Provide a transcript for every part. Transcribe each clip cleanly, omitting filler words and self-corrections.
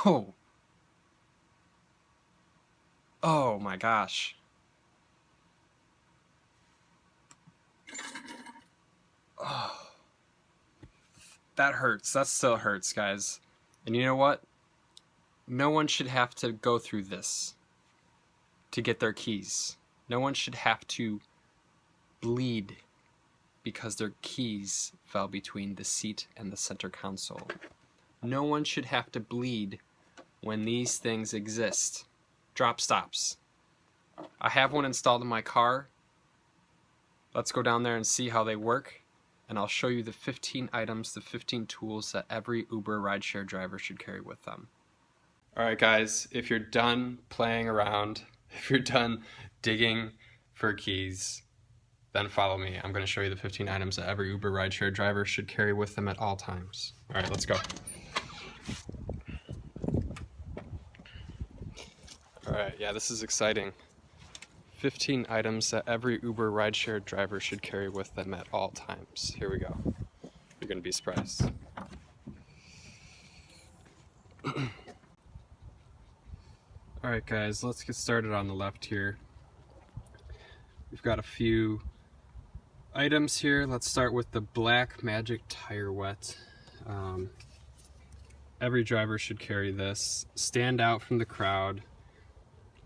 Oh. Oh my gosh. Oh. That hurts. That still hurts, guys. And you know what? No one should have to go through this to get their keys. No one should have to bleed because their keys fell between the seat and the center console. No one should have to bleed when these things exist. Drop stops. I have one installed in my car. Let's go down there and see how they work, and I'll show you the 15 items, the 15 tools that every Uber rideshare driver should carry with them. Alright guys, if you're done playing around, if you're done digging for keys, then follow me. I'm going to show you the 15 items that every Uber rideshare driver should carry with them at all times. Alright, let's go. Alright, yeah, this is exciting. 15 items that every Uber rideshare driver should carry with them at all times. Here we go. You're going to be surprised. Alright guys, let's get started on the left here. We've got a few items here. Let's start with the Black Magic Tire Wet. Every driver should carry this. Stand out from the crowd.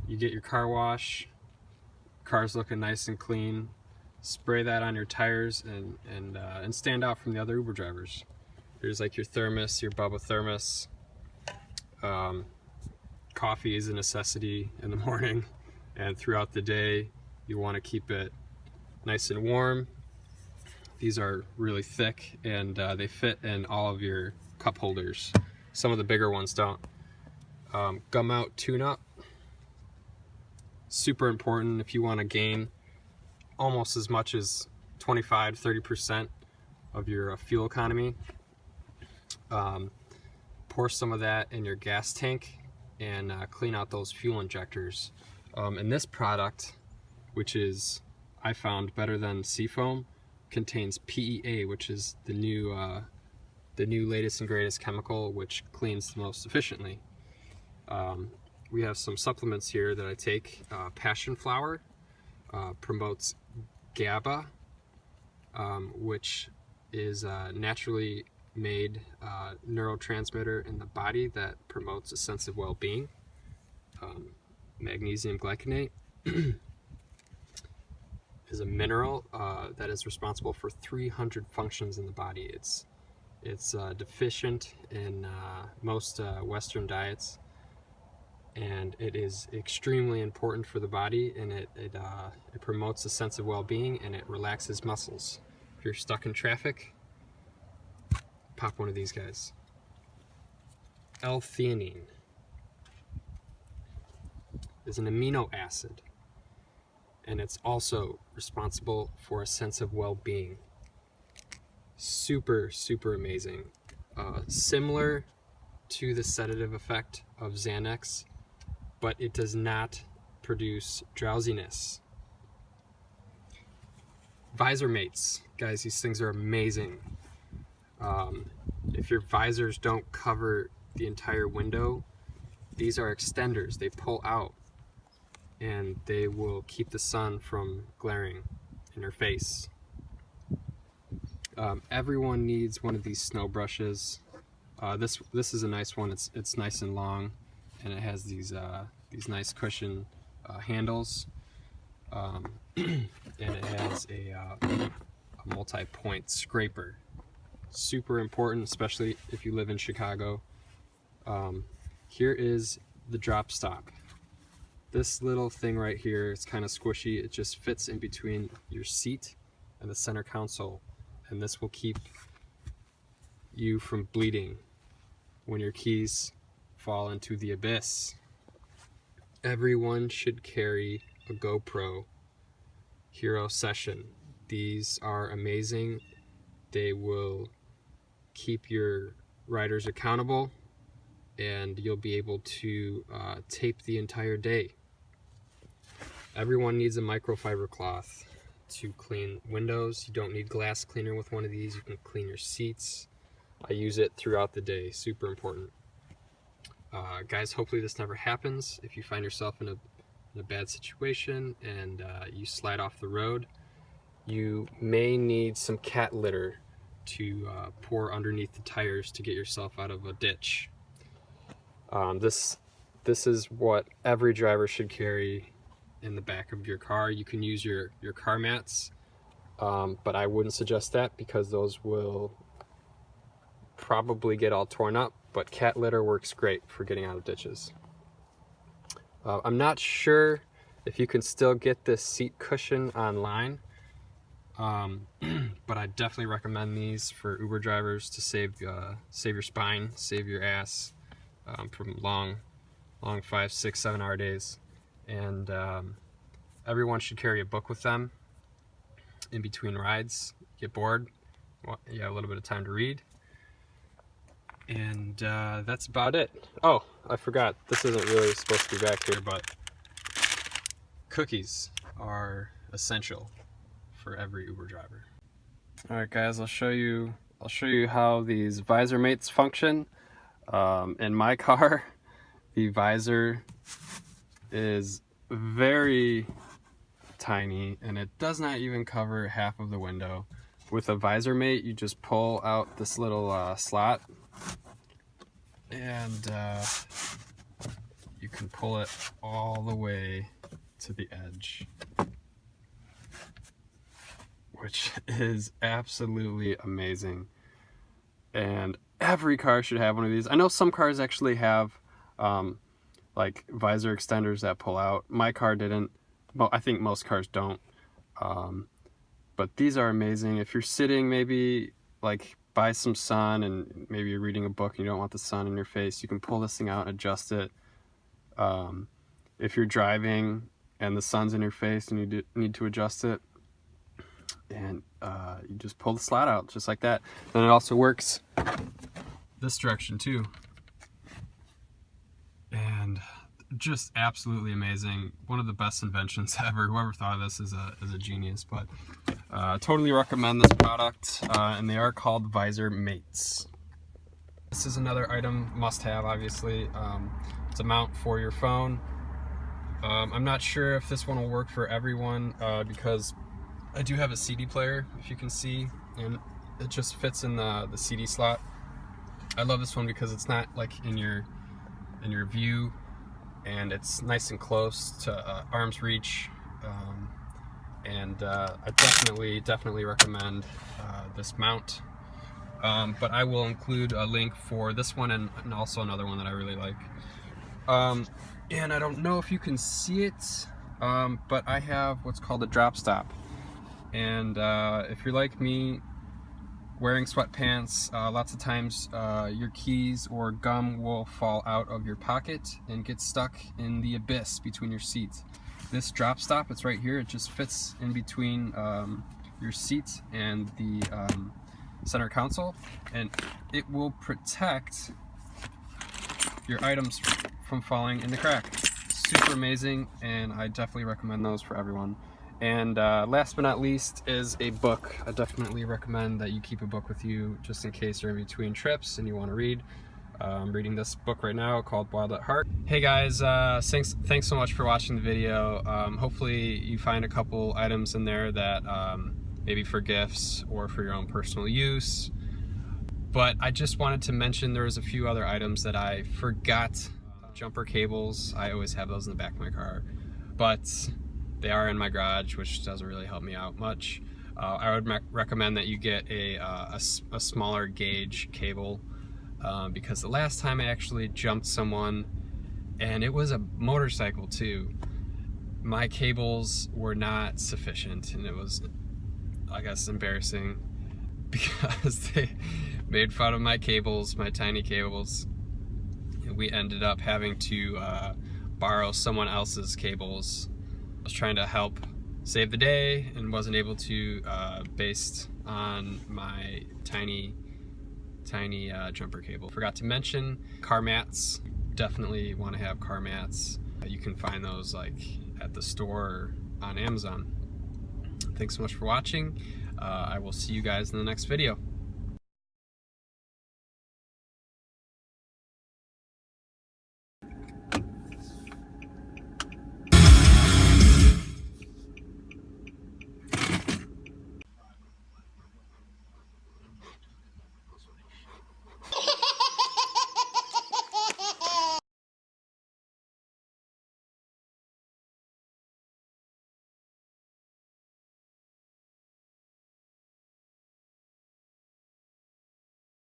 You get your car wash, car's looking nice and clean. Spray that on your tires and stand out from the other Uber drivers. Here's like your thermos, your Bubba thermos. Coffee is a necessity in the morning, and throughout the day you want to keep it nice and warm. These are really thick, and they fit in all of your cup holders. Some of the bigger ones don't. Gum out tune-up, super important if you want to gain almost as much as 25-30% of your fuel economy. Pour some of that in your gas tank and clean out those fuel injectors. And this product, which is, I found, better than Seafoam, contains PEA, which is the new latest and greatest chemical which cleans the most efficiently. We have some supplements here that I take. Passion flower promotes GABA, which is naturally made neurotransmitter in the body that promotes a sense of well-being. Magnesium glycinate is a mineral that is responsible for 300 functions in the body. It's deficient in most Western diets, and it is extremely important for the body, and it promotes a sense of well-being, and it relaxes muscles. If you're stuck in traffic, pop one of these guys. L-theanine is an amino acid, and it's also responsible for a sense of well-being. Super, super amazing. Similar to the sedative effect of Xanax, but it does not produce drowsiness. Visor Mates, guys, these things are amazing. If your visors don't cover the entire window, these are extenders. They pull out and they will keep the sun from glaring in your face. Everyone needs one of these snow brushes. This is a nice one. It's nice and long, and it has these nice cushion handles, and it has a multi-point scraper. Super important, especially if you live in Chicago. Here is the drop stop. This little thing right here, it's kind of squishy. It just fits in between your seat and the center console, and this will keep you from bleeding when your keys fall into the abyss. Everyone should carry a GoPro Hero Session. These are amazing. They will keep your riders accountable, and you'll be able to tape the entire day. Everyone needs a microfiber cloth to clean windows. You don't need glass cleaner with one of these. You can clean your seats. I use it throughout the day. Super important. Guys, hopefully this never happens. If you find yourself in a bad situation and you slide off the road, you may need some cat litter to pour underneath the tires to get yourself out of a ditch. This is what every driver should carry in the back of your car. You can use your car mats, but I wouldn't suggest that because those will probably get all torn up, but cat litter works great for getting out of ditches. I'm not sure if you can still get this seat cushion online, but I definitely recommend these for Uber drivers to save your spine, save your ass from long 5, 6, 7 hour days. And everyone should carry a book with them in between rides. Get bored, you have a little bit of time to read. And that's about it. Oh, I forgot, this isn't really supposed to be back here, but cookies are essential for every Uber driver. All right, guys, I'll show you how these Visor Mates function. In my car, the visor is very tiny and it does not even cover half of the window. With a Visor Mate, you just pull out this little slot and you can pull it all the way to the edge, which is absolutely amazing. And every car should have one of these. I know some cars actually have like visor extenders that pull out. My car didn't. Well, I think most cars don't. But these are amazing. If you're sitting maybe like by some sun and maybe you're reading a book and you don't want the sun in your face, you can pull this thing out and adjust it. If you're driving and the sun's in your face and you need to adjust it, and you just pull the slot out just like that. And it also works this direction too. And just absolutely amazing. One of the best inventions ever. Whoever thought of this is a genius, but totally recommend this product. And they are called Visor Mates. This is another item must have, obviously. It's a mount for your phone. I'm not sure if this one will work for everyone because I do have a CD player, if you can see, and it just fits in the CD slot. I love this one because it's not like in your view, and it's nice and close to arm's reach. I definitely recommend this mount. But I will include a link for this one and also another one that I really like. And I don't know if you can see it, but I have what's called a drop stop. And if you're like me, wearing sweatpants, lots of times your keys or gum will fall out of your pocket and get stuck in the abyss between your seats. This drop stop, it's right here, it just fits in between your seat and the center console, and it will protect your items from falling in the crack. Super amazing, and I definitely recommend those for everyone. And last but not least is a book. I definitely recommend that you keep a book with you just in case you're in between trips and you want to read. I'm reading this book right now called Wild at Heart. Hey guys, thanks so much for watching the video. Hopefully you find a couple items in there that maybe for gifts or for your own personal use. But I just wanted to mention there was a few other items that I forgot. Jumper cables, I always have those in the back of my car, but they are in my garage, which doesn't really help me out much. I would recommend that you get a smaller gauge cable because the last time I actually jumped someone, and it was a motorcycle too, my cables were not sufficient, and it was, I guess, embarrassing because they made fun of my cables, my tiny cables, and we ended up having to borrow someone else's cables. I was trying to help save the day and wasn't able to based on my tiny jumper cable. Forgot to mention car mats. Definitely want to have car mats. You can find those like at the store or on Amazon. Thanks so much for watching. I will see you guys in the next video.